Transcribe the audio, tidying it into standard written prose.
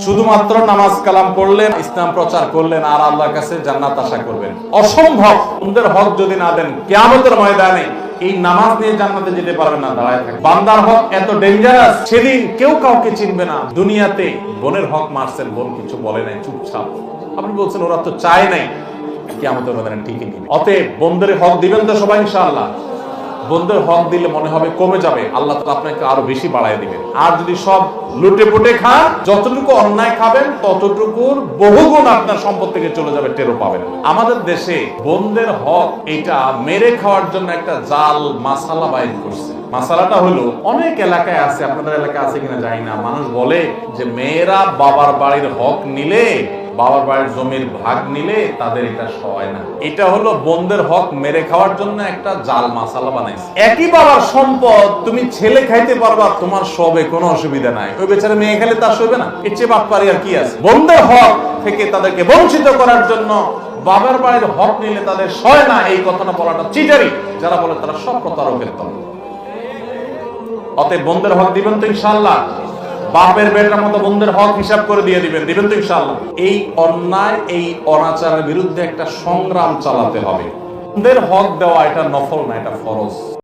শুধুমাত্র নামাজ কালাম পড়লেন, ইসলাম প্রচার করলেন আর আল্লাহর কাছে জান্নাত আশা করবেন, অসম্ভব। ওদের হক যদি না দেন কিয়ামতের ময়দানে এই নামাজ নিয়ে জান্নাতে যেতে পারবেন না, দাঁড়ায় থাকবে। বান্দার হক এত ডেঞ্জারাস, সেদিন কেউ কাউকে চিনবে না। দুনিয়াতে বোনের হক মারছেন, বোন কিছু বলে নাই, চুপচাপ। আপনি বলছেন ওরা তো চায় নাই, কিয়ামতের ময়দানে ঠিকই দিবে। অতএব বোনদের হক দিবেন তো সবাই ইনশাআল্লাহ। বন্ধুর হক দিলে মনে হবে কমে যাবে, আল্লাহ তাআলা আপনাকে আরো বেশি বাড়ায় দিবেন। আর যদি সব লুটে পুটে খান, যতটুকু অন্যায় খাবেন ততটুকুর বহুগুণ আপনার সম্পদ থেকে চলে যাবে, টেরও পাবেন। আমাদের দেশে বন্ধের হক এটা মেরে খাওয়ার জন্য একটা জাল মাসালা বাইর করছে। মাসালাটা হলো, অনেক এলাকায় আছে, আপনাদের এলাকায় আছে কিনা জানি না, মানুষ বলে যে মেয়েরা বাবার বাড়ির হক নিলে, বাবার বাড়ির জমির ভাগ নিলে তাদের এটা সয় না। এটা হলো বন্ধের হক মেরে খাওয়ার জন্য একটা জাল মাসালা বানাইছে। একই বাবার সম্পদ তুমি ছেলে খাইতে পারবা, তোমার সবে কোনো অসুবিধা নাই, ওই বেচারা মেয়ে খেলে তার সইবে না। এর চেয়ে বাটপারি আর কি আছে? বন্ধের হক থেকে তাদেরকে বঞ্চিত করার জন্য বাবার বাড়ির হক নিলে তাদের সয় না, এই কথাটা বলাটা চিটারি। যারা বলে তারা সব প্রতারকের দল। অতএব বন্ধের হক দিবেন তো ইনশাআল্লাহ। বাপের বেটার মতো বন্ধের হক হিসাব করে দিয়ে দিবেন তো ইনশাআল্লাহ। এই অন্যায়, এই অনাচারের বিরুদ্ধে একটা সংগ্রাম চালাতে হবে। বন্ধের হক দেওয়া এটা নফল না, এটা ফরজ।